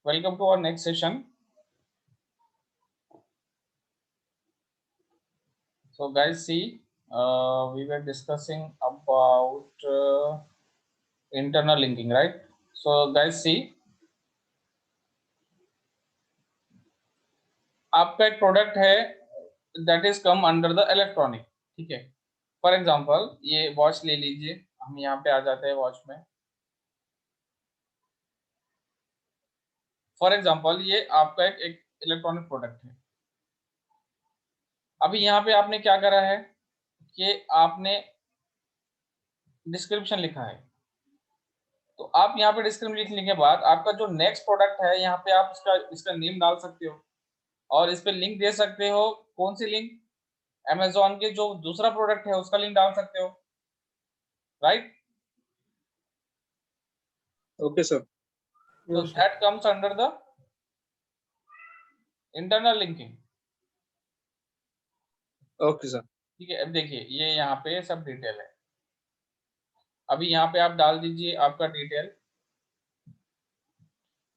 Welcome to our next session. So guys, see, we were discussing about internal linking, right? So guys, see, आपका एक product है that is come under the electronic, ठीक है। For example ये watch ले लीजिए, हम यहाँ पे आ जाते हैं वॉच में। फॉर एग्जांपल ये आपका एक इलेक्ट्रॉनिक प्रोडक्ट है। अभी यहाँ पे आपने क्या करा है कि आपने डिस्क्रिप्शन लिखा है। तो आप यहाँ पे डिस्क्रिप्शन लिखने के बाद आपका जो नेक्स्ट प्रोडक्ट है यहाँ पे आप इसका नेम डाल सकते हो और इस पे लिंक दे सकते हो। कौन सी लिंक? अमेजोन के जो दूसरा प्रोडक्ट है उसका लिंक डाल सकते हो, right? Okay, sir. So that comes under the internal linking. Okay, sir. ठीक है, अब देखिए ये यहाँ पे सब डिटेल है। अभी यहाँ पे आप डाल दीजिए आपका डिटेल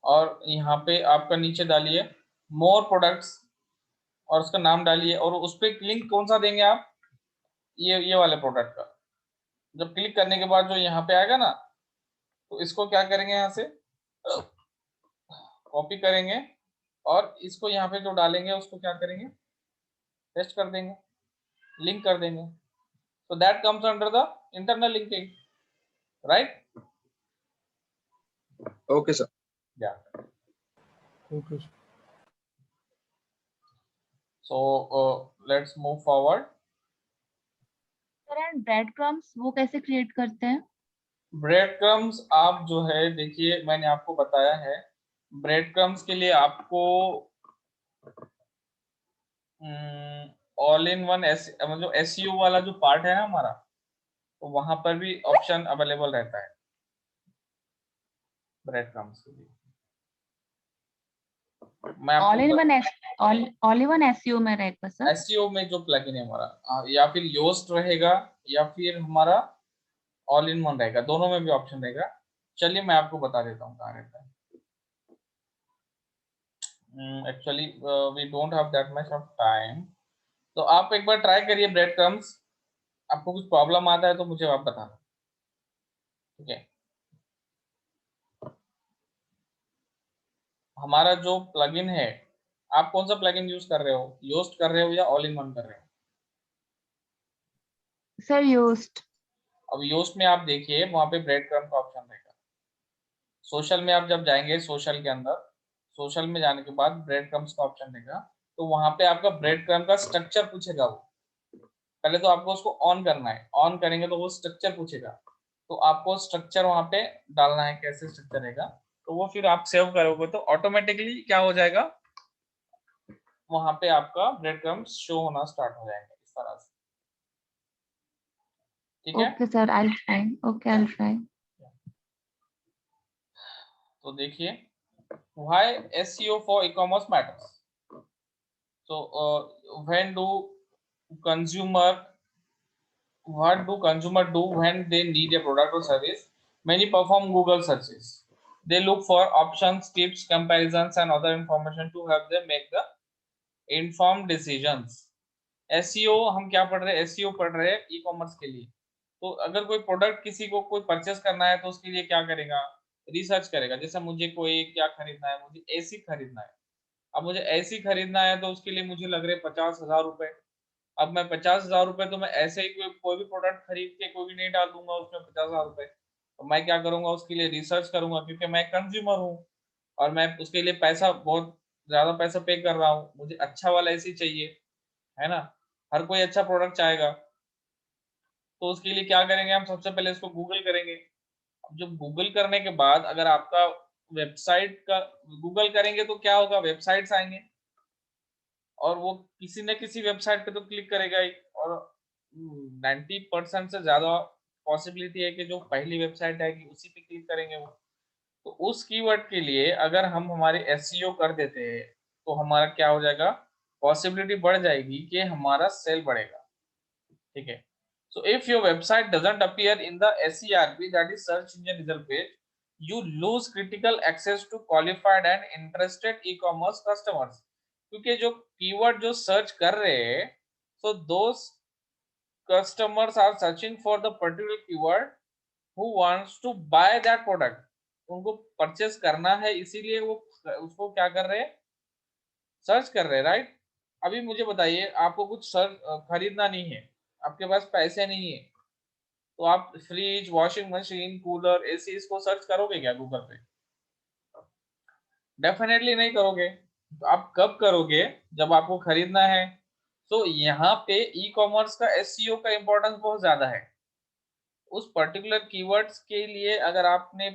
और यहाँ पे आपका नीचे डालिए मोर प्रोडक्ट्स और उसका नाम डालिए और उस पर लिंक कौन सा देंगे आप? ये वाले प्रोडक्ट का। जब क्लिक करने के बाद जो यहाँ पे आएगा ना, तो इसको क्या करेंगे, यहाँ से कॉपी करेंगे और इसको यहाँ पे जो डालेंगे उसको क्या करेंगे, पेस्ट कर देंगे, लिंक कर देंगे। So that comes under the internal linking, right? Okay, sir. Yeah. Okay, sir. So let's move forward. Sir and bread crumbs वो कैसे क्रिएट करते हैं? ब्रेड क्रम्स आप जो है देखिए मैंने आपको बताया है, ब्रेड क्रम्स के लिए आपको ऑल इन वन मतलब एसईओ वाला जो पार्ट है ना हमारा, तो वहां पर भी ऑप्शन अवेलेबल रहता है ब्रेड क्रम्स के लिए। मैं ऑल इन वन एसईओ में रहेगा सर? एसईओ में जो प्लगइन है हमारा, या फिर योस्ट रहेगा या फिर हमारा ऑल इन वन रहेगा, दोनों में भी ऑप्शन रहेगा। चलिए मैं आपको बता देता हूँ कहाँ रहता है। Actually we don't have that much of time, तो आप एक बार ट्राई करिए ब्रेड क्रम्स। आपको कुछ प्रॉब्लम आता है तो मुझे आप बताना, ठीक है। हमारा जो प्लगइन है, आप कौन सा प्लगइन यूज कर रहे हो, योस्ट कर रहे हो या ऑल इन वन कर रहे हो? Sir Yoast. अब योस्ट में आप देखिए वहां पे ब्रेड क्रम्स का ऑप्शन रहेगा। सोशल में आप जब जाएंगे, सोशल के अंदर, सोशल में जाने के बाद ब्रेड क्रम्स का ऑप्शन रहेगा, तो वहां पे आपका ब्रेड क्रम्स का स्ट्रक्चर पूछेगा। वो पहले तो आपको उसको ऑन करना है, ऑन करेंगे तो वो स्ट्रक्चर पूछेगा, तो आपको स्ट्रक्चर वहां पे डालना है, कैसे स्ट्रक्चर रहेगा। तो वो फिर आप सेव करोगे तो ऑटोमेटिकली क्या हो जाएगा, वहां पे आपका ब्रेड क्रम्स शो होना स्टार्ट हो जाएंगे इस तरह से, ठीक है। Okay sir, I will try. Okay, I will try. तो देखिए why SEO for e-commerce matters. So when do consumer what do consumer do when they need a product or service? Many perform Google searches. They look for options, tips, comparisons and other information to help them make the informed decisions. SEO हम क्या पढ़ रहे हैं? SEO पढ़ रहे हैं e commerce के लिए। तो अगर कोई प्रोडक्ट किसी को कोई परचेस करना है तो उसके लिए क्या करेगा, रिसर्च करेगा। जैसे मुझे कोई क्या खरीदना है, मुझे एसी खरीदना है। अब मुझे एसी खरीदना है तो उसके लिए मुझे लग रहे 50,000 रुपए। अब मैं 50,000 रुपए तो मैं ऐसे ही कोई भी प्रोडक्ट खरीद के कोई भी नहीं डाल दूंगा उसमें 50,000 रुपए। तो मैं क्या करूंगा, उसके लिए रिसर्च करूंगा, क्योंकि मैं कंज्यूमर हूँ और मैं उसके लिए पैसा, बहुत ज्यादा पैसा पे कर रहा हूँ। मुझे अच्छा वाला एसी चाहिए, है ना। हर कोई अच्छा प्रोडक्ट चाहेगा। तो उसके लिए क्या करेंगे, हम सबसे पहले इसको गूगल करेंगे। जब गूगल करने के बाद अगर आपका वेबसाइट का गूगल करेंगे तो क्या होगा, वेबसाइट्स आएंगे और वो किसी न किसी वेबसाइट पे तो क्लिक करेगा ही। और 90% से ज्यादा पॉसिबिलिटी है कि जो पहली वेबसाइट आएगी उसी पे क्लिक करेंगे वो। तो उस कीवर्ड के लिए अगर हम हमारे एसईओ कर देते हैं तो हमारा क्या हो जाएगा, पॉसिबिलिटी बढ़ जाएगी कि हमारा सेल बढ़ेगा, ठीक है। So if your website doesn't appear in the SERP, that is search engine result page, you lose critical access to qualified and interested e-commerce customers. क्योंकि जो कीवर्ड जो सर्च कर रहे हैं, so those customers are searching for the particular keyword who wants to buy that product. उनको purchase करना है, इसीलिए वो उसको क्या कर रहे हैं, सर्च कर रहे हैं, राइट? अभी मुझे बताइए, आपको कुछ खरीदना नहीं है, आपके पास पैसे नहीं है, तो आप fridge, washing machine, cooler, AC इसको सर्च करोगे क्या गूगल पे? डेफिनेटली नहीं करोगे। तो आप कब करोगे? जब आपको खरीदना है। तो यहाँ पे ई कॉमर्स का एसईओ का इंपॉर्टेंस बहुत ज्यादा है। उस पर्टिकुलर कीवर्ड्स के लिए अगर आपने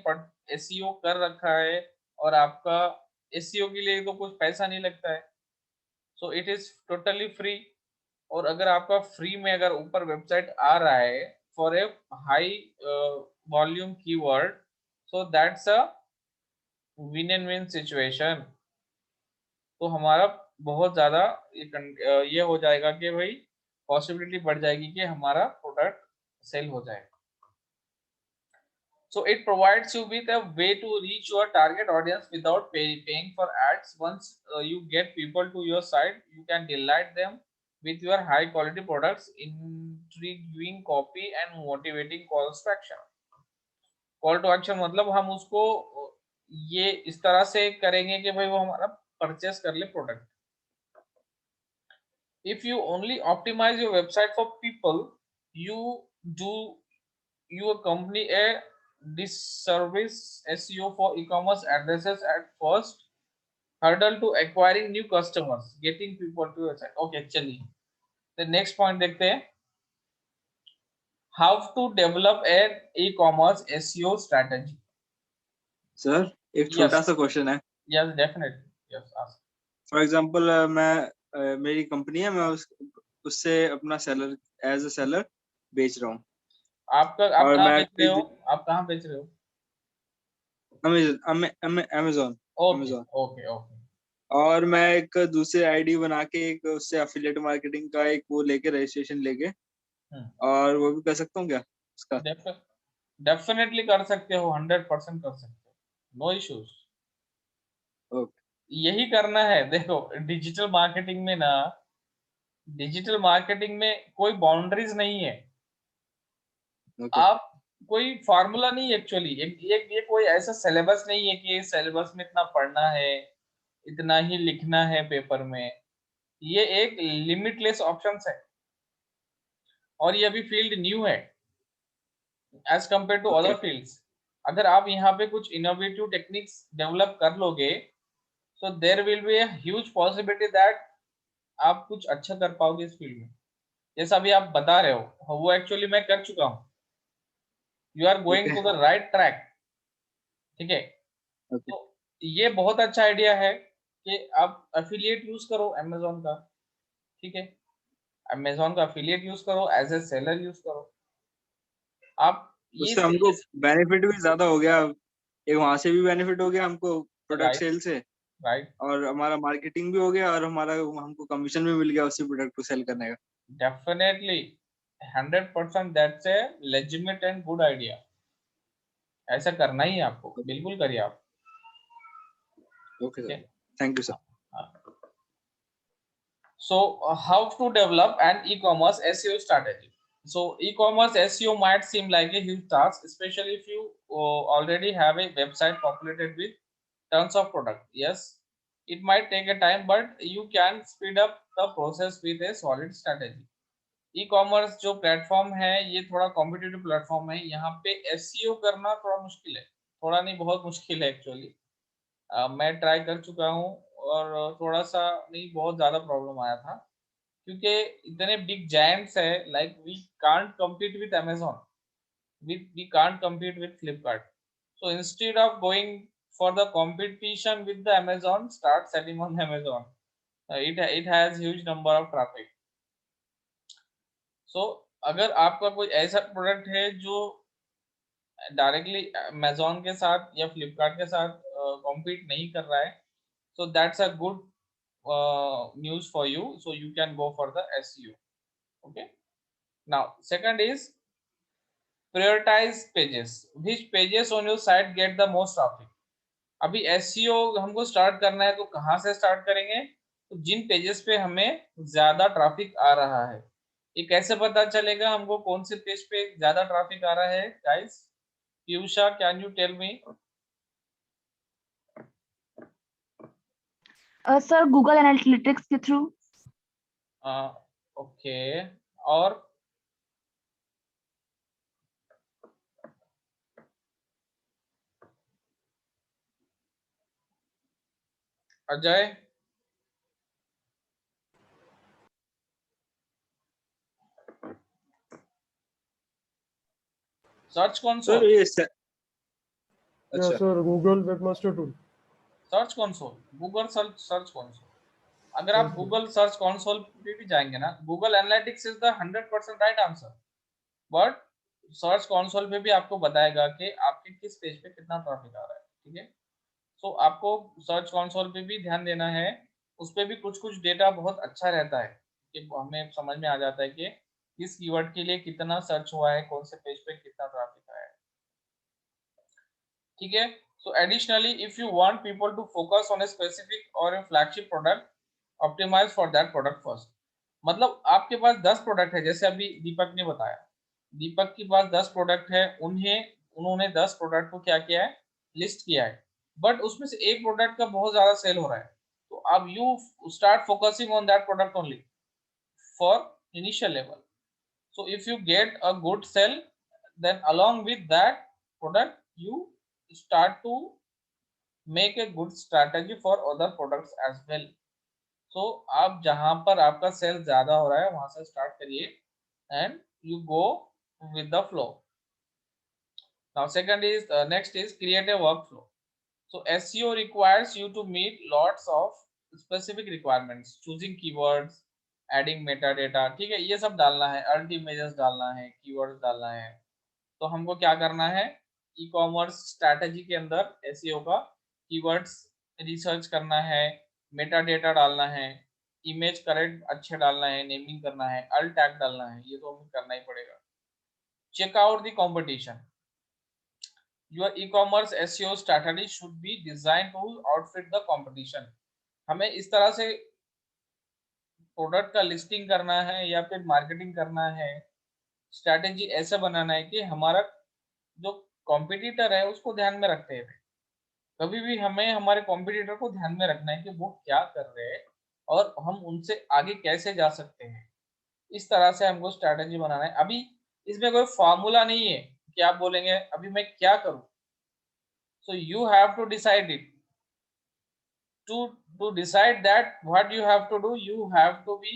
एसईओ कर रखा है और आपका एसईओ के लिए तो कुछ पैसा नहीं लगता है, so it is totally free. और अगर आपका फ्री में अगर ऊपर वेबसाइट आ रहा है for a high volume keyword, so that's a win and win situation. तो हमारा बहुत ज्यादा ये हो जाएगा कि भाई पॉसिबिलिटी बढ़ जाएगी कि हमारा प्रोडक्ट सेल हो जाए। So it provides you with a way to reach your target audience without paying for ads. Once you get people to your site, you can delight them with your high quality products, intriguing copy and motivating calls to action. Call to action मतलब हम उसको ये इस तरह से करेंगे कि भाई वो हमारा परचेस कर ले product. If you only optimize your website for people, you do your company a disservice. SEO for e-commerce addresses at first hurdle to acquiring new customers, getting people to your site. Okay, चलिए the next point देखते हैं, how to develop an e-commerce SEO strategy. Sir एक छोटा सा question है। Yes, definitely. Yes, ask. For example मैं मेरी company है, मैं उससे अपना सेलर एज अ सेलर बेच रहा हूँ। आप और कहाँ मैं बेच रहे हो? आप कहाँ बेच रहे हो? अमेज़न। Okay okay okay. और मैं एक दूसरे आईडी बना के एक उससे एफिलिएट मार्केटिंग का एक वो लेके रजिस्ट्रेशन लेके, और वो भी कर सकता हूँ क्या उसका? डेफिनेटली कर सकते हो, 100% कर सकते हो, नो इश्यूज। यही करना है। देखो डिजिटल मार्केटिंग में ना, डिजिटल मार्केटिंग में कोई बाउंड्रीज नहीं है। आप कोई फार्मूला नहीं एक्चुअली, ये कोई ऐसा सिलेबस नहीं है कि सिलेबस में इतना पढ़ना है, इतना ही लिखना है पेपर में। ये एक लिमिटलेस ऑप्शंस है और ये अभी फील्ड न्यू है as compare to other fields. अगर आप यहाँ पे कुछ इनोवेटिव टेक्निक्स डेवलप कर लोगे, so there will be a huge possibility that आप कुछ अच्छा कर पाओगे इस फील्ड में। जैसा अभी आप बता रहे हो वो एक्चुअली मैं कर चुका हूँ। You are going to the right track, ठीक है? तो ये बहुत अच्छा आइडिया है कि आप एफिलिएट यूज करो अमेज़न का, ठीक है? अमेज़न का एफिलिएट यूज करो, एज ए सेलर यूज करो। आप उससे हमको बेनिफिट भी ज्यादा हो गया, एक वहां से भी बेनिफिट हो गया हमको प्रोडक्ट सेल से, राइट, और हमारा मार्केटिंग भी हो गया और हमको कमीशन भी मिल गया उसी प्रोडक्ट को सेल करने का। Definitely 100% that's a legitimate and good idea. ऐसा करना ही है आपको, बिल्कुल करिए आप। Okay sir, thank you sir. So how to develop an e-commerce SEO strategy? So e-commerce SEO might seem like a huge task, especially if you already have a website populated with tons of product. Yes, it might take a time, but you can speed up the process with a solid strategy. E-commerce जो platform है ये थोड़ा competitive platform है। यहाँ पे SEO करना थोड़ा मुश्किल है, थोड़ा नहीं बहुत मुश्किल है एक्चुअली। मैं ट्राई कर चुका हूँ और थोड़ा सा नहीं बहुत ज़्यादा प्रॉब्लम आया था, क्योंकि इतने बिग जायंट्स है, like we can't compete with Amazon, we can't compete with Flipkart. So instead of going for the competition with the Amazon, start selling on Amazon. It has huge number of traffic. So अगर आपका कोई ऐसा product है जो directly Amazon के साथ या फ्लिपकार्ट के साथ कॉम्पीट नहीं कर रहा है, so that's a good news for you, so you can go for the SEO. Okay, now second is prioritize pages. Which pages on your site get the most traffic? अभी SEO हमको start करना है तो कहाँ से start करेंगे? तो जिन pages पे हमें ज्यादा ट्रैफिक आ रहा है, ये कैसे पता चलेगा हमको कौन से पेज पे ज्यादा ट्रैफिक आ रहा है guys? Piyusha, can you tell me? Sir Google Analytics के थ्रू। ओके, और अजय? Search console? सर ये या sir Google webmaster tool. Search console, Google search console. अगर आप गूगल सर्च कंसोल पे भी जाएंगे ना, Google Analytics is the 100% right answer, but search console पे भी आपको बताएगा कि आपके किस पेज पे कितना ट्रैफिक आ रहा है। ठीक है, सो आपको सर्च कंसोल पे भी ध्यान देना है, उस पे भी कुछ कुछ डेटा बहुत अच्छा रहता है कि हमें समझ में आ जाता है कि किस कीवर्ड के लिए कितना सर्च हुआ है, कौन से पेज पे कितना ट्रैफिक आया है। ठीक है, so additionally if you want people to focus on a specific or a flagship product, optimize for that product first. मतलब आपके पास 10 प्रोडक्ट है, जैसे अभी दीपक ने बताया, दीपक के पास 10 प्रोडक्ट है, उन्होंने 10 प्रोडक्ट को क्या किया है, लिस्ट किया है, बट उसमें से एक प्रोडक्ट का बहुत ज्यादा सेल हो रहा है, तो अब you start focusing on that product only for initial level. So if you get a good sell, then along with that product you start to make a good strategy for other products as well. So आप जहां पर आपका cell ज्यादा हो रहा है वहां से स्टार्ट करिए and you go with the flow. Now second is next is create a workflow. So SEO requires you to meet lots of specific requirements, choosing keywords, adding metadata. ठीक है, ये सब डालना है, अर्नड इमेजेस डालना है, keywords डालना है, तो हमको क्या करना है, ई कॉमर्स स्ट्रैटेजी के अंदर एसईओ का कीवर्ड्स रिसर्च करना है, मेटा डेटा डालना है, इमेज करेक्ट अच्छे डालना है, नेमिंग करना है, अल्ट टैग डालना है, ये तो हमें करना ही पड़ेगा. Check out the competition. Your e commerce SEO strategy should be design to outfit the competition. हमें इस तरह से प्रोडक्ट का लिस्टिंग करना है या फिर मार्केटिंग करना है, स्ट्रैटेजी ऐसे बनाना है कि हमारा जो कॉम्पिटिटर है उसको ध्यान में रखते हैं. कभी भी हमें हमारे कॉम्पिटिटर को ध्यान में रखना है कि वो क्या कर रहे हैं और हम उनसे आगे कैसे जा सकते हैं. इस तरह से हमको स्ट्रैटेजी बनाना है. अभी इसमें कोई फॉर्मूला नहीं है कि आप बोलेंगे अभी मैं क्या करूं. So you have to decide it. to decide that what you have to do, you have to be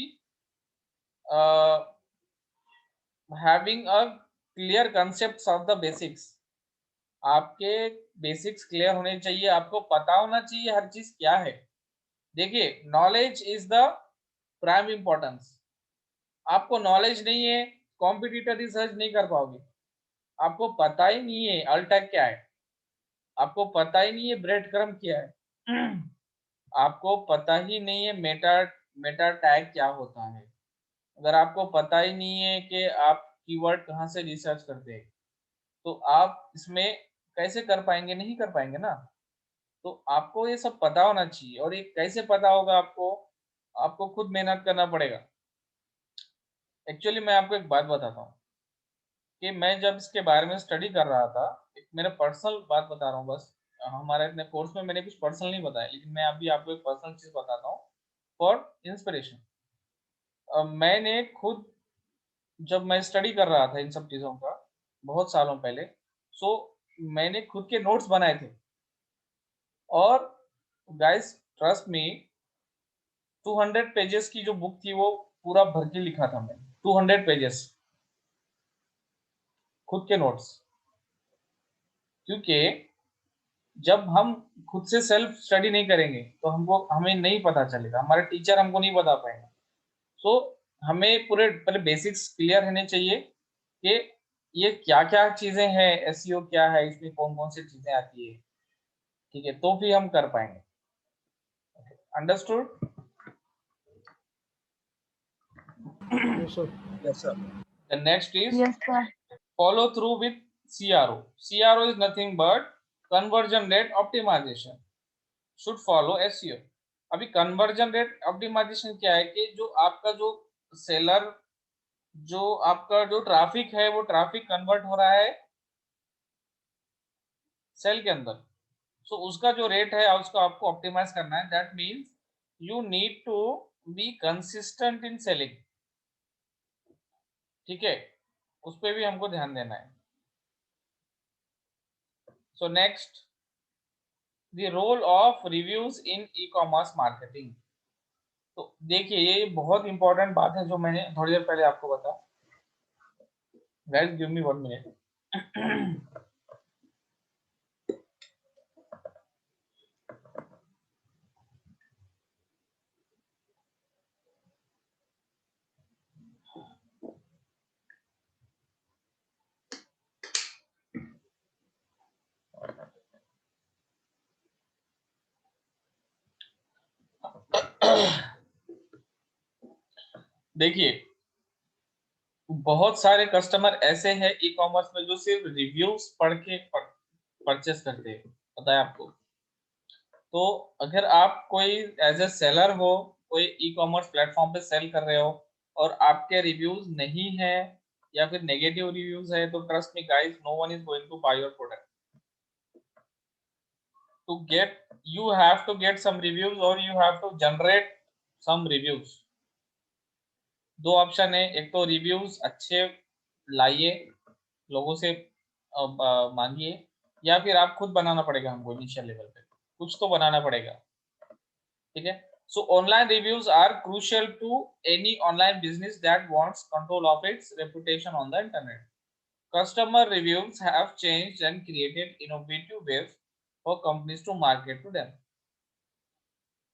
having a clear concepts of the basics. आपके बेसिक्स क्लियर होने चाहिए, आपको पता होना चाहिए हर चीज क्या है. देखिए, knowledge is the prime importance. आपको नॉलेज नहीं है, कॉम्पिटिटर रिसर्च नहीं कर पाओगे. आपको पता ही नहीं है अल्टा क्या है, आपको पता ही नहीं है ब्रेड क्रम क्या है, आपको पता ही नहीं है मेटा टैग क्या होता है, अगर आपको पता ही नहीं है कि आप कीवर्ड कहाँ से रिसर्च करते हैं, तो आप इसमें कैसे कर पाएंगे, नहीं कर पाएंगे ना. तो आपको ये सब पता होना चाहिए. और ये कैसे पता होगा आपको, आपको खुद मेहनत करना पड़ेगा. एक्चुअली मैं आपको एक बात बताता हूँ कि मैं जब इसके बारे में स्टडी कर रहा था, एक मेरा पर्सनल बात बता रहा हूँ बस. हमारे अपने कोर्स में मैंने कुछ पर्सनल नहीं बताया, लेकिन मैं अभी आपको एक पर्सनल चीज बताता हूँ फॉर इंस्पिरेशन. मैंने खुद जब मैं स्टडी कर रहा था इन सब चीजों का बहुत सालों पहले, सो मैंने खुद के नोट्स बनाए थे. और गाइस ट्रस्ट मी, 200 पेजेस की जो बुक थी वो पूरा भर के लिखा था मैं. 200 पेजेस खुद के नोट्स. क्योंकि जब हम खुद से सेल्फ स्टडी नहीं करेंगे तो हमें नहीं पता चलेगा, हमारे टीचर हमको नहीं बता पाएंगे. सो हमें पूरे पहले बेसिक्स क्लियर होने चाहिए कि ये क्या क्या चीजें हैं, एसईओ क्या है, इसमें कौन कौन सी चीजें आती है. ठीक है, तो भी हम कर पाएंगे. Understood? Yes sir. Yes sir. The next is yes sir. follow through with CRO. CRO is nothing but conversion rate optimization. Should follow SEO. अभी conversion rate optimization क्या है कि जो आपका जो सेलर, जो आपका जो ट्रैफिक है, वो ट्रैफिक कन्वर्ट हो रहा है सेल के अंदर, सो उसका जो रेट है उसको आपको ऑप्टिमाइज करना है. That means you need to be consistent in selling. ठीक है, उस पर भी हमको ध्यान देना है. So next, the role of reviews in e commerce marketing. तो देखिए, ये बहुत इंपॉर्टेंट बात है जो मैंने थोड़ी देर पहले आपको बताया. Guys give me 1 minute. देखिए, बहुत सारे कस्टमर ऐसे हैं ई कॉमर्स में जो सिर्फ रिव्यूज पढ़ के परचेस करते हैं, पता है आपको. तो अगर आप कोई एज ए सेलर हो, कोई ई कॉमर्स प्लेटफॉर्म पे सेल कर रहे हो और आपके रिव्यूज नहीं है या फिर नेगेटिव रिव्यूज है, तो trust me guys, no one is going to buy your product. To get, you have to get some reviews or you have to generate some reviews. दो ऑप्शन है, एक तो रिव्यूज अच्छे लाइए, लोगों से मांगिए, या फिर आप खुद बनाना पड़ेगा हमको. इनिशियल लेवल पे कुछ तो बनाना पड़ेगा. ठीक है. So online reviews are crucial to any online business that wants control of its reputation on the internet. Customer reviews have changed and created innovative ways for companies to market to them.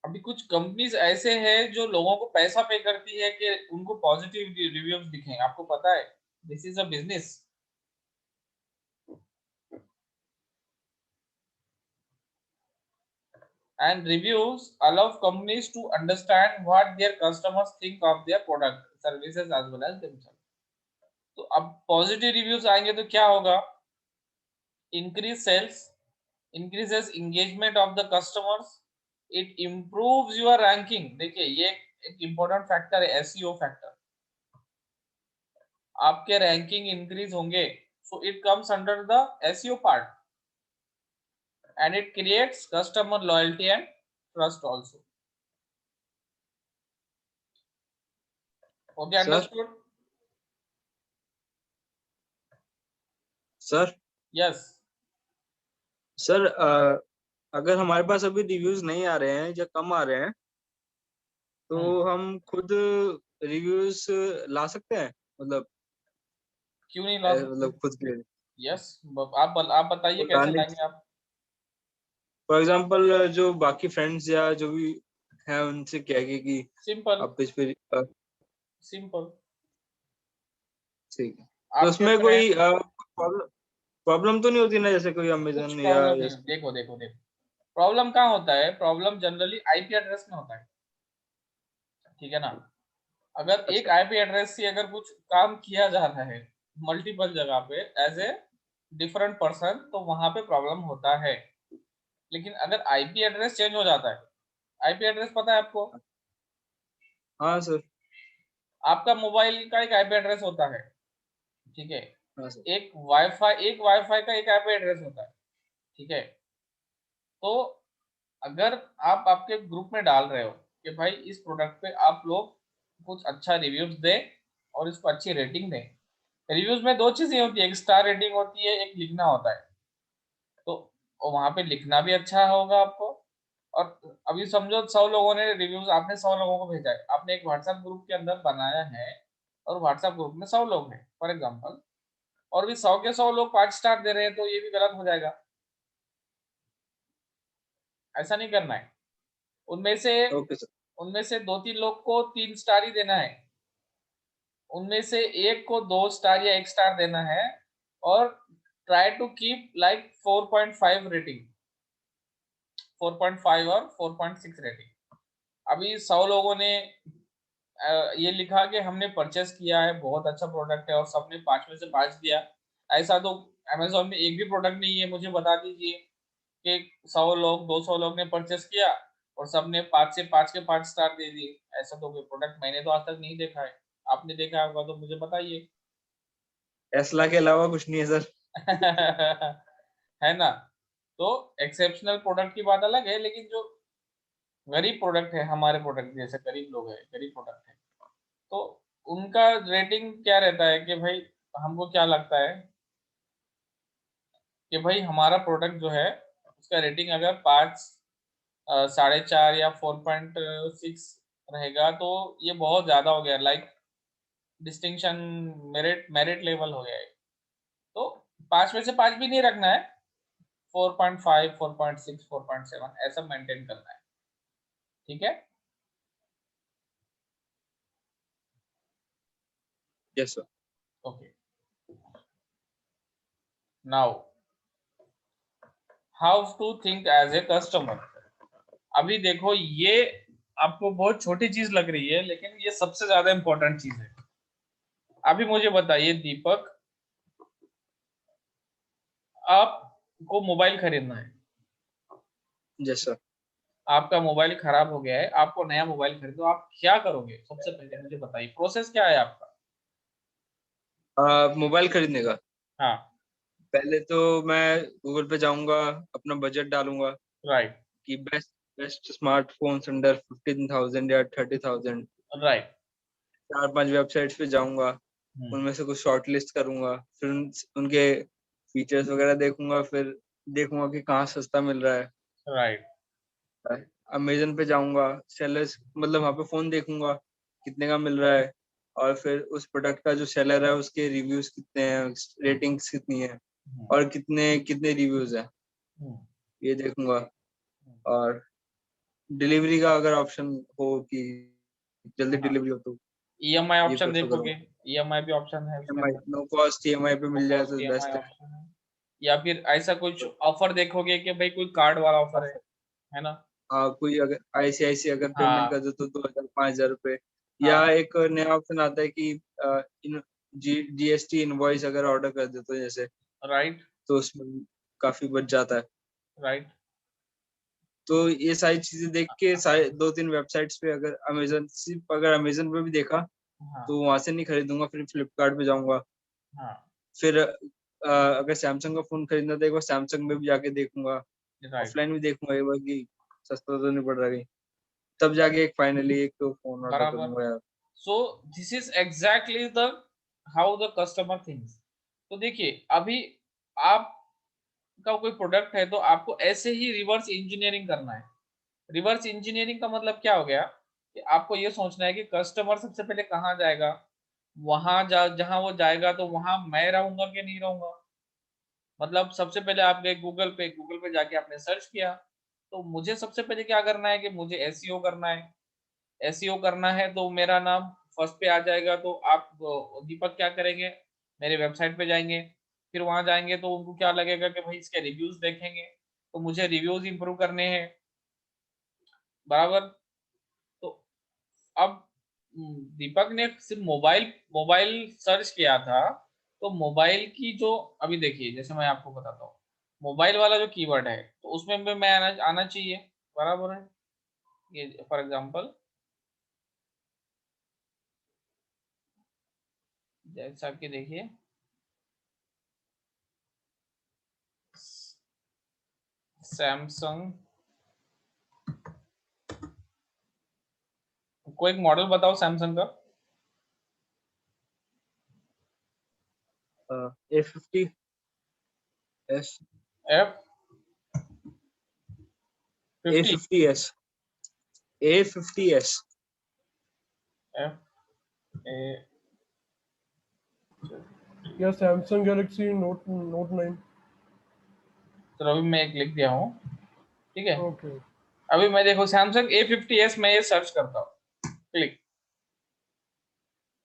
अभी कुछ companies ऐसे हैं जो लोगों को पैसा पे करती है कि उनको पॉजिटिव रिव्यूज दिखें. आपको पता है, this is a business. And reviews allow companies to understand what their customers think of their product, services as well as themselves. तो अब पॉजिटिव रिव्यूज आएंगे तो क्या होगा? Increase sales, increases engagement of the customers, it improves your ranking. देखिए, ये एक important factor है, SEO factor. आपके रैंकिंग इंक्रीज होंगे, so it comes under the SEO part, and it creates customer loyalty and trust also. Okay, understood? Sir Yes. Sir अगर हमारे पास अभी reviews नहीं आ रहे हैं या कम आ रहे हैं, तो हम खुद रिव्यूज ला सकते हैं, मतलब क्यों नहीं ला सकते? मतलब खुद के. यस, आप बताइए कैसे लाएंगे आप. फॉर एग्जांपल जो बाकी फ्रेंड्स या जो भी है उनसे कहेंगे कि सिंपल, आप इस पे सिंपल. ठीक है. तो उसमें कोई प्रॉब्लम तो नहीं होती ना, जैसे कोई अमेज़न या देखो प्रॉब्लम कहाँ होता है? प्रॉब्लम जनरली आईपी एड्रेस में होता है. ठीक है ना. अगर एक आईपी एड्रेस से अगर कुछ काम किया जा रहा है मल्टीपल जगह पे एज ए डिफरेंट पर्सन, तो वहां पे प्रॉब्लम होता है. लेकिन अगर आईपी एड्रेस चेंज हो जाता है, आईपी एड्रेस पता है आपको? हाँ सर. आपका मोबाइल का एक आईपी एड्रेस होता है. ठीक है. हाँ सर. एक वाईफाई का एक आईपी एड्रेस होता है. ठीक है. तो अगर आप आपके ग्रुप में डाल रहे हो कि भाई इस प्रोडक्ट पे आप लोग कुछ अच्छा रिव्यूज दें और इसको अच्छी रेटिंग दें. रिव्यूज में दो चीजें होती है, एक स्टार रेटिंग होती है, एक लिखना होता है. तो वहां पे लिखना भी अच्छा होगा आपको. और अभी समझो 100 लोगों ने रिव्यूज, आपने 100 लोगों को भेजा है, आपने एक व्हाट्सएप ग्रुप के अंदर बनाया है और व्हाट्सएप ग्रुप में 100 लोग हैं फॉर एग्जाम्पल, और भी 100 के 100 लोग 5 स्टार दे रहे हैं, तो ये भी गलत हो जाएगा. ऐसा नहीं करना है. उनमें से 2-3 लोग को 3 स्टार ही देना है, उनमें से एक को 2 स्टार या 1 स्टार देना है, और try to keep like 4.5 rating, 4.5 और 4.6 रेटिंग. अभी 100 लोगों ने ये लिखा कि हमने परचेस किया है, बहुत अच्छा प्रोडक्ट है, और सबने 5 में से 5 दिया, ऐसा तो अमेजोन में एक भी प्रोडक्ट नहीं है, मुझे बता दीजिए कि 100 लोग 200 लोग ने परचेस किया और सबने 5 से 5 के 5 स्टार दे दिए। ऐसा तो कोई प्रोडक्ट मैंने तो आज तक नहीं देखा है। आपने देखा होगा तो मुझे बताइए। टेस्ला के अलावा कुछ नहीं है सर। है ना। तो एक्सेप्शनल प्रोडक्ट की बात अलग है, लेकिन जो गरीब प्रोडक्ट है, हमारे प्रोडक्ट जैसे गरीब लोग हैं, गरीब प्रोडक्ट है, तो उनका रेटिंग क्या रहता है कि भाई हमको क्या लगता है कि भाई हमारा प्रोडक्ट जो है उसका रेटिंग अगर 5 4.5 या 4.6 रहेगा तो ये बहुत ज्यादा हो गया, like distinction, merit merit level हो गया है। तो 5 में से 5 भी नहीं रखना है, 4.5 4.6 4.7 ऐसा मेंटेन करना है। ठीक है। Yes sir. Okay, now how to think as a customer. अभी देखो, ये आपको बहुत छोटी चीज लग रही है, लेकिन ये सबसे ज्यादा इंपॉर्टेंट चीज है। अभी मुझे बताइए दीपक, आपको मोबाइल खरीदना है, यस सर। आपका मोबाइल खराब हो गया है, आपको नया मोबाइल खरीदो, आप क्या करोगे? सबसे पहले मुझे बताइए प्रोसेस क्या है आपका। मोबाइल खरीदने का हाँ। पहले तो मैं गूगल पे जाऊंगा, अपना बजट डालूंगा राइट। कि बेस्ट बेस्ट स्मार्टफोन्स अंडर 15,000 या 30,000। राइट। 4-5 वेबसाइट्स पे जाऊंगा, उनमें से कुछ शॉर्ट लिस्ट करूंगा, फिर उनके फीचर्स वगैरह देखूंगा, फिर देखूंगा कि कहाँ सस्ता मिल रहा है। राइट। अमेजन पे जाऊंगा, सेलर्स मतलब वहाँ पे फोन देखूंगा कितने का मिल रहा है, और फिर उस प्रोडक्ट का जो सेलर है उसके रिव्यूज कितने हैं, रेटिंग्स कितनी है, और कितने कितने रिव्यूज है, ये देखूंगा। और डिलीवरी का अगर ऑप्शन हो कि जल्दी डिलीवरी हो तो ईएमआई ये ऑप्शन प्रेफर देखोगे, करूंगा। ईएमआई भी ऑप्शन है उसके ईएमआई अंदर, नो कॉस्ट ईएमआई पे नो मिल जाए कॉस्ट तो ईएमआई बेस्ट है। ऑप्शन है। या फिर ऐसा कुछ ऑफर देखोगे कि भाई कोई कार्ड वाला ऑफर है ना। हाँ, कोई अगर आईसीआईसी अगर पेमेंट हाँ। कर दो तो 2,000 5,000 रुपए, या हाँ। एक नया ऑप्शन आता है कि जीएसटी इनवॉइस अगर ऑर्डर कर दे तो जैसे, राइट। तो उसमें काफी बच जाता है। राइट। तो ये सारी चीजें देख के सारे 2-3 वेबसाइट्स पे, अगर अमेजन, सिर्फ अगर अमेजन पे भी देखा हाँ। तो वहां से नहीं खरीदूंगा, फिर फ्लिपकार्ट पे जाऊंगा। हाँ। फिर अगर सैमसंग का फोन खरीदना तो एक बार सैमसंग में भी जाके देखूंगा, राइट। ऑफलाइन भी देखूंगा एक बार कि सस्ता तो नहीं पड़ रहा कहीं, तब जाके एक फाइनली एक तो फोन ऑर्डर बराबर। करूंगा यार। So this is exactly the how the customer thinks. तो देखिए, अभी आपका कोई प्रोडक्ट है तो आपको ऐसे ही रिवर्स इंजीनियरिंग करना है। रिवर्स इंजीनियरिंग का मतलब क्या हो गया कि आपको ये सोचना है कि कस्टमर सबसे पहले कहाँ जाएगा, वहां जहां वो जाएगा तो वहां मैं रहूंगा कि नहीं रहूंगा। मतलब सबसे पहले आप गए गूगल पे जाके आपने सर्च किया, तो मुझे सबसे पहले क्या करना है कि मुझे एसईओ करना है। एसईओ करना है तो मेरा नाम फर्स्ट पे आ जाएगा, तो आप दीपक क्या करेंगे, मेरे वेबसाइट पे जाएंगे, फिर वहां जाएंगे तो उनको क्या लगेगा कि भाई इसके रिव्यूज देखेंगे, तो मुझे रिव्यूज इंप्रूव करने हैं। बराबर। तो अब दीपक ने सिर्फ मोबाइल मोबाइल सर्च किया था, तो मोबाइल की जो, अभी देखिए जैसे मैं आपको बताता हूँ, मोबाइल वाला जो कीवर्ड है तो उसमें भी मैं आना आना चाहिए। बराबर है। ये फॉर एग्जांपल जैसा कि देखिए, सैमसंग, कोई एक मॉडल बताओ सैमसंग का। A50s, F 50, A50s, A50s। F A, या सैमसंग गैलेक्सी नोट 9। चलो अभी मैं एक लिख दिया हूँ। ठीक है। ओके। अभी मैं देखो सैमसंग A50s में ये सर्च करता हूँ, क्लिक,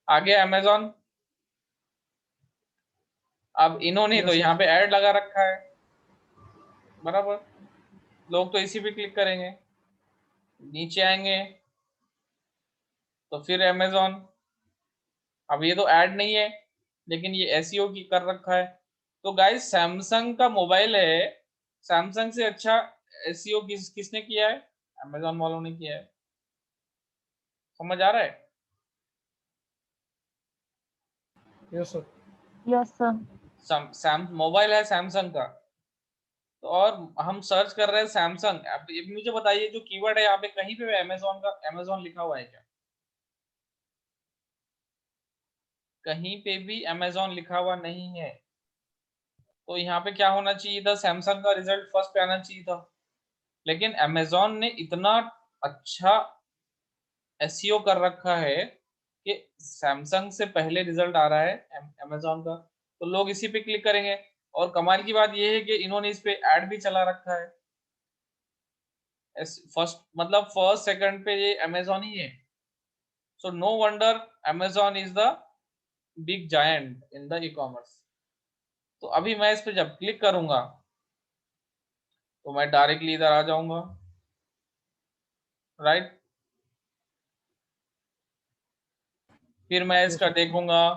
आगे अमेजोन। अब इन्होंने तो यस यहाँ सर। पे ऐड लगा रखा है। बराबर। लोग तो इसी पे क्लिक करेंगे, नीचे आएंगे तो फिर अमेजोन। अब ये तो ऐड नहीं है, लेकिन ये एसईओ की कर रखा है, तो गाइस सैमसंग का मोबाइल है, सैमसंग से अच्छा एसईओ किसने किया है? अमेजोन वालों ने किया है। समझ आ रहा है? Yes, sir. Yes sir. Mobile है सैमसंग का, तो और हम सर्च कर रहे हैं सैमसंग। अब ये मुझे बताइए जो कीवर्ड है यहाँ पे, कहीं पे अमेजोन का अमेजोन लिखा हुआ है क्या? कहीं पे भी अमेजोन लिखा हुआ नहीं है। तो यहाँ पे क्या होना चाहिए था? सैमसंग का रिजल्ट फर्स्ट पे आना चाहिए था, लेकिन अमेजोन ने इतना अच्छा एसईओ कर रखा है कि सैमसंग से पहले रिजल्ट आ रहा है अमेजोन का, तो लोग इसी पे क्लिक करेंगे। और कमाल की बात यह है कि इन्होंने इस पे ऐड भी चला रखा है। फर्स्ट मतलब फर्स्ट सेकंड पे ये अमेजोन ही है। So no wonder Amazon is the big giant in the e commerce. तो अभी मैं इस पे जब क्लिक करूंगा तो मैं डायरेक्टली इधर आ जाऊंगा, राइट। फिर मैं Yes, इसका sir. देखूंगा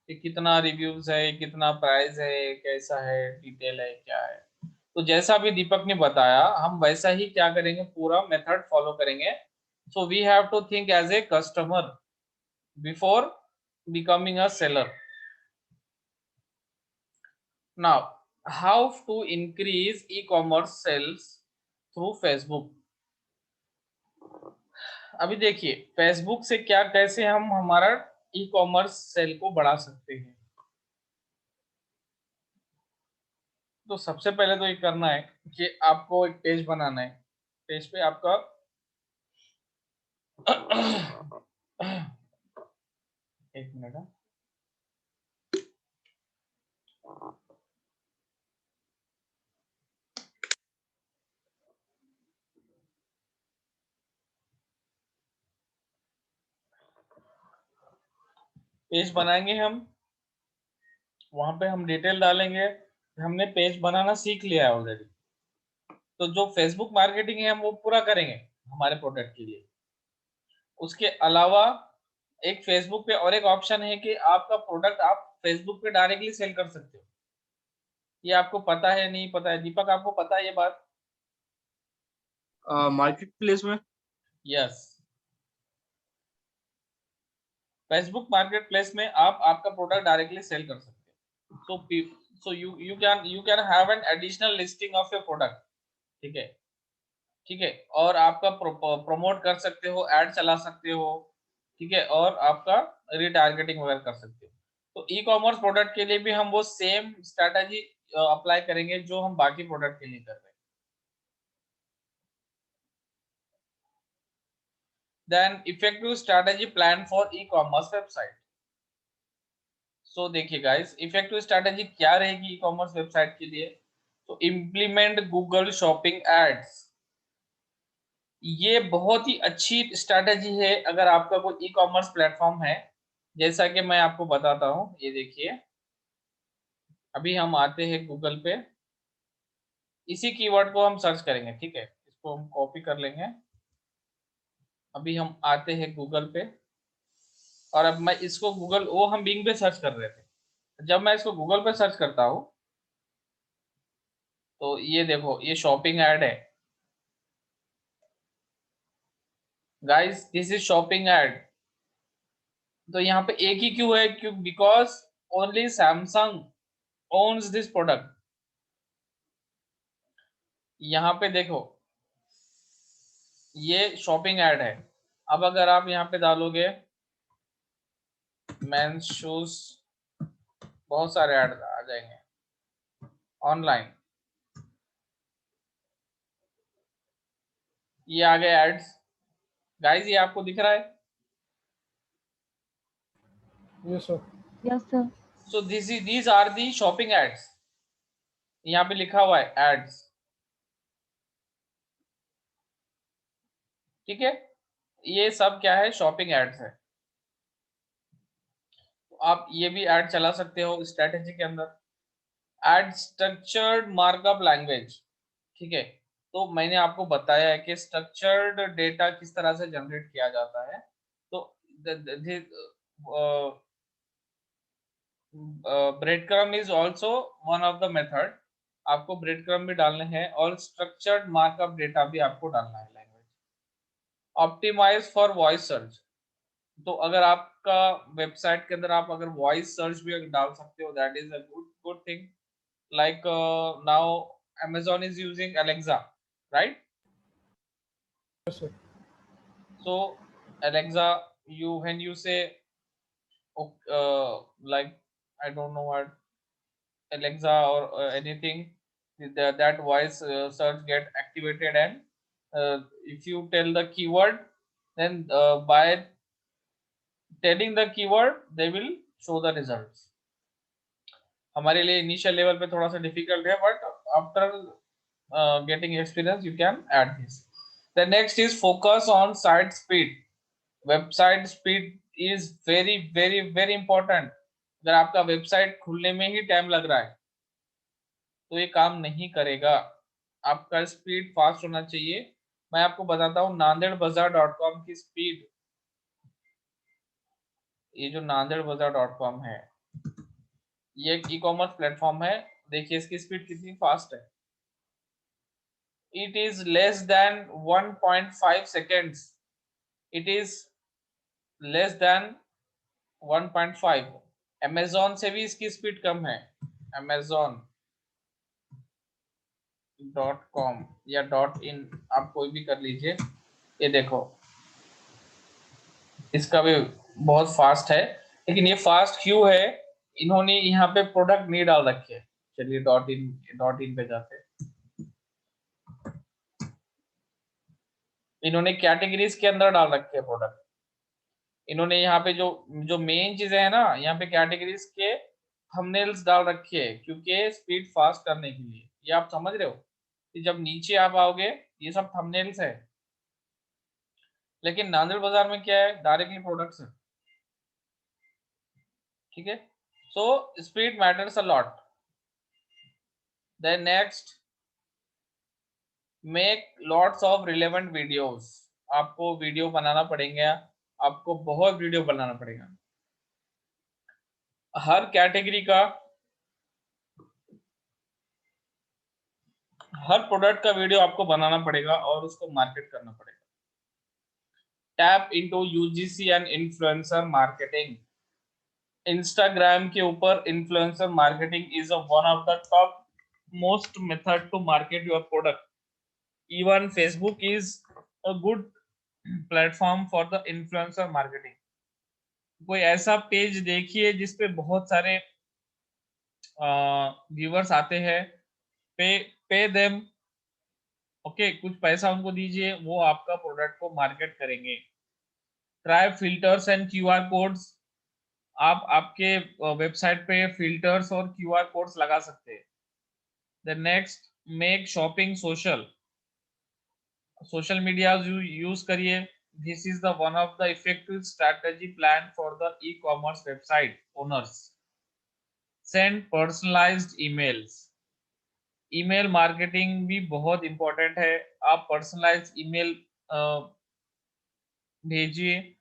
कि कितना रिव्यूज है, कितना प्राइस है, कैसा है, डिटेल है, क्या है। तो जैसा भी दीपक ने बताया हम वैसा ही क्या करेंगे, पूरा मेथड फॉलो करेंगे। So we have to think as a customer before becoming a seller. Now how to increase e commerce sales through Facebook. अभी देखिए फेसबुक से क्या, कैसे हम हमारा ई कॉमर्स सेल को बढ़ा सकते हैं। तो सबसे पहले तो ये करना है कि आपको एक पेज बनाना है। पेज पे आपका एक मिनट है। पेज बनाएंगे हम, वहां पे हम डिटेल डालेंगे। हमने पेज बनाना सीख लिया है ऑलरेडी, तो जो फेसबुक मार्केटिंग है हम वो पूरा करेंगे हमारे प्रोडक्ट के लिए। उसके अलावा एक फेसबुक पे और एक ऑप्शन है कि आपका प्रोडक्ट आप फेसबुक पे डायरेक्टली सेल कर सकते हो। ये आपको पता है नहीं पता है दीपक, आपको पता है ये बात? मार्केट प्लेस में। यस, फेसबुक मार्केट प्लेस में आप आपका प्रोडक्ट डायरेक्टली सेल कर सकते हो। So you can have an additional listing of your product. ठीक है, ठीक है। और आपका प्रमोट कर सकते हो, ऐड चला सकते हो, ठीक है। और आपका रीटारगेटिंग वगैरह कर सकते हो। तो ई कॉमर्स प्रोडक्ट के लिए भी हम वो सेम स्ट्रेटजी अप्लाई करेंगे जो हम बाकी प्रोडक्ट के लिए कर रहे हैं। Then effective strategy plan for e commerce website. So देखिए गाइस, इफेक्टिव स्ट्रेटजी क्या रहेगी ई कॉमर्स वेबसाइट के लिए? तो इम्प्लीमेंट गूगल शॉपिंग एड्स। ये बहुत ही अच्छी स्ट्रेटजी है अगर आपका कोई ई कॉमर्स प्लेटफॉर्म है। जैसा कि मैं आपको बताता हूँ, ये देखिए अभी हम आते हैं गूगल पे, इसी कीवर्ड को हम सर्च करेंगे, ठीक है। इसको हम कॉपी कर लेंगे। अभी हम आते हैं गूगल पे, और अब मैं इसको गूगल, वो हम बिंग पे सर्च कर रहे थे, जब मैं इसको गूगल पे सर्च करता हूँ तो ये देखो ये शॉपिंग ऐड है। Guys this is shopping add. तो यहाँ पे एक ही क्यों है? क्यों? Because only Samsung ons this product. यहाँ पे देखो ये शॉपिंग ऐड है। अब अगर आप यहाँ पे डालोगे मेंस शूज, बहुत सारे ऐड आ जाएंगे ऑनलाइन। ये आ गए एड्स। गाइस ये आपको दिख रहा है? Yes, sir. Yes sir. So these are the shopping ads. यहाँ पे लिखा हुआ है एड्स, ठीक है। ये सब क्या है? शॉपिंग एड्स है। तो आप ये भी ऐड चला सकते हो स्ट्रेटेजी के अंदर। एड स्ट्रक्चर्ड मार्कअप लैंग्वेज, ठीक है। तो मैंने आपको बताया है कि स्ट्रक्चर्ड डेटा किस तरह से जनरेट किया जाता है। तो bread crumb is also one of the method, आपको ब्रेड क्रम भी डालने हैं और स्ट्रक्चर्ड मार्कअप डेटा भी आपको डालना है language. Optimize for voice search, तो अगर आपका वेबसाइट के अंदर आप अगर वॉइस सर्च भी डाल सकते हो, that is a good thing. Like now Amazon is using Alexa, right? Yes, sir. So Alexa, when you say like I don't know what Alexa or anything, that voice search get activated, and if you tell the keyword, then by telling the keyword they will show the results. हमारे लिए initial level पे थोड़ा सा difficult है, but after getting experience you can add this. The next is focus on site speed. Website speed is very very very important. अगर आपका website खुलने में ही टाइम लग रहा है तो ये काम नहीं करेगा, आपका स्पीड फास्ट होना चाहिए। मैं आपको बताता हूँ nandeedbazaar.com की स्पीड। ये जो nandeedbazaar.com है, ये एक ई कॉमर्स प्लेटफॉर्म है, देखिए इसकी स्पीड कितनी फास्ट है। It is less than 1.5 seconds, it is less than 1.5। Amazon से भी इसकी स्पीड कम है। Amazon.com या .in आप कोई भी कर लीजिए, ये देखो इसका भी बहुत फास्ट है। लेकिन ये फास्ट क्यों है, इन्होंने यहाँ पे प्रोडक्ट नहीं डाल रखे है। चलिए .in पे जाते हैं। इन्होंने कैटेगरीज के अंदर डाल रखे हैं प्रोडक्ट। इन्होंने यहाँ पे जो मेन चीजें है ना, यहाँ पे कैटेगरीज के थंबनेल्स डाल रखे हैं, क्योंकि स्पीड फास्ट करने के लिए। ये आप समझ रहे हो कि जब नीचे आप आओगे ये सब थंबनेल्स है, लेकिन नांदेड़ बाजार में क्या है, डायरेक्टली प्रोडक्ट्स है। ठीक है, so speed matters a lot. Then next, make lots of relevant videos. आपको वीडियो बनाना पड़ेगा, आपको बहुत वीडियो बनाना पड़ेगा। हर कैटेगरी का, हर प्रोडक्ट का वीडियो आपको बनाना पड़ेगा और उसको मार्केट करना पड़ेगा। Tap into UGC and influencer marketing. Instagram के ऊपर influencer marketing is one of the top most method to market your product. Even Facebook is a good platform for the influencer marketing. कोई ऐसा page देखिए जिसपे बहुत सारे viewers आते हैं, पे देम, ओके, कुछ पैसा उनको दीजिए, वो आपका प्रोडक्ट को मार्केट करेंगे। Try filters and QR codes. आप आपके वेबसाइट पे फिल्टर्स और क्यूआर कोड्स लगा सकते हैं। The next, make shopping social. Social media use करिए। This is the one of the effective strategy plan for the e commerce website owners. Send personalised emails. Email marketing भी बहुत important है। आप personalise email भेजिए।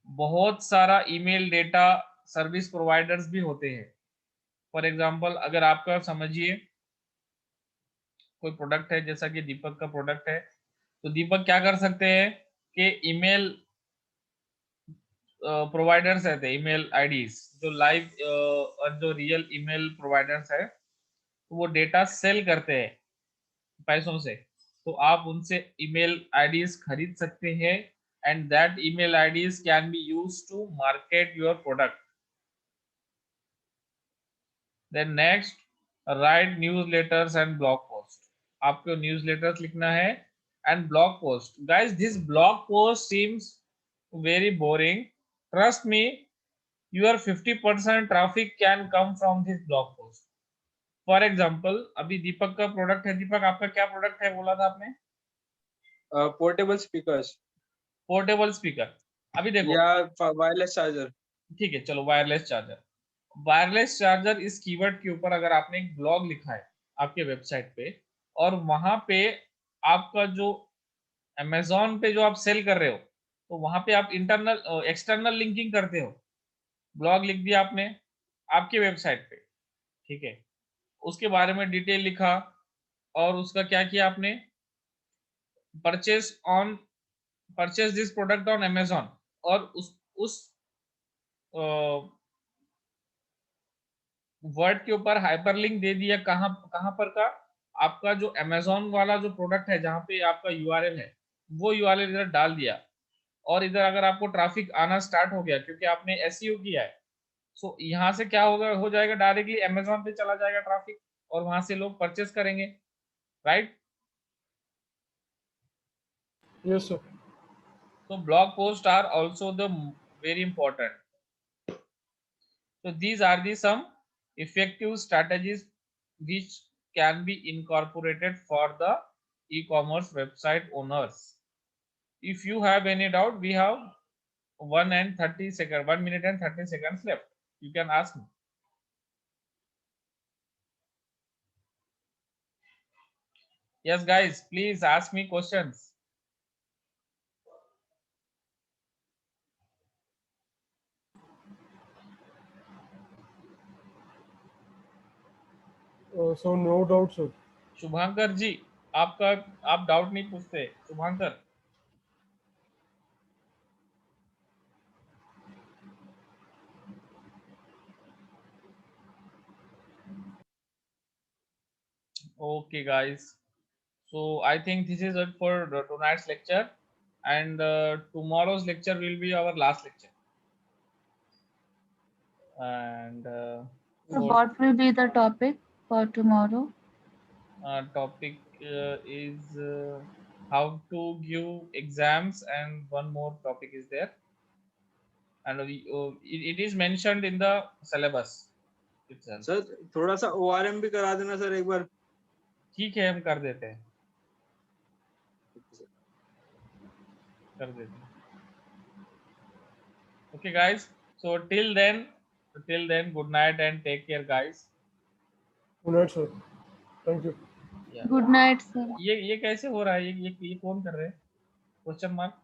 बहुत सारा email data service providers भी होते हैं। फॉर एग्जांपल, अगर आपका समझिए कोई प्रोडक्ट है, जैसा कि दीपक का प्रोडक्ट है, तो दीपक क्या कर सकते हैं कि ईमेल प्रोवाइडर्स रहते हैं, ईमेल आईडीज जो लाइव और जो रियल ईमेल प्रोवाइडर्स है, तो वो डेटा सेल करते हैं पैसों से। तो आप उनसे ईमेल आईडीज खरीद सकते हैं, and that email IDs can be used to market your product. Then next, write newsletters and blog post. आपको न्यूज़लेटर्स लिखना है and blog post. Guys, this blog post seems very boring. Trust me, your 50% traffic can come from this blog post. For example, अभी दीपक का product है। दीपक, आपका क्या product है बोला था आपने? Portable speakers portable speaker. अभी देखो, या वायरलेस चार्जर। ठीक है, चलो वायरलेस चार्जर। वायरलेस चार्जर इस कीवर्ड के ऊपर अगर आपने एक ब्लॉग लिखा है आपके वेबसाइट पे, और वहां पे आपका जो Amazon पे जो आप सेल कर रहे हो, तो वहां पे आप इंटरनल एक्सटर्नल लिंकिंग करते हो। ब्लॉग लिख दिया आपने, आपके वेबसाइट पे, ठीक है, उसके बारे में डिटेल लिखा और उसका क्या किया आपने, purchase this product on Amazon, और उस वर्ड के ऊपर हाइपरलिंक दे दिया, कहां कहां पर का, आपका जो अमेजोन वाला जो प्रोडक्ट है जहां पे आपका यूआरएल है, वो यूआरएल इधर डाल दिया, और इधर अगर आपको ट्रैफिक आना स्टार्ट हो गया क्योंकि आपने एसईओ किया है, सो यहाँ से क्या होगा, हो जाएगा डायरेक्टली अमेजोन पे चला जाएगा ट्रैफिक, और वहां से लोग परचेस करेंगे, right? Yes, sir. So blog posts are also the very important. So these are the some effective strategies which can be incorporated for the e-commerce website owners. If you have any doubt, we have 1 minute and 30 seconds left. You can ask me. Yes, guys, please ask me questions. So no doubt, sir. Shubhankar ji, आप doubt नहीं पूछते, Shubhankar. Okay, guys. So I think this is it for tonight's lecture, and tomorrow's lecture will be our last lecture. And So what will be the topic for tomorrow? topic is how to give exams, and one more topic is there, and it is mentioned in the syllabus itself. Sir थोड़ा सा ORM भी करा देना sir एक बार। ठीक है, हम कर देते हैं, कर देते हैं। Okay, guys. So till then, good night and take care, guys. Good night, sir. Thank you. Yeah. Good night, sir. ये कैसे हो रहा है, ये कौन कर रहे हैं, क्वेश्चन मार्क?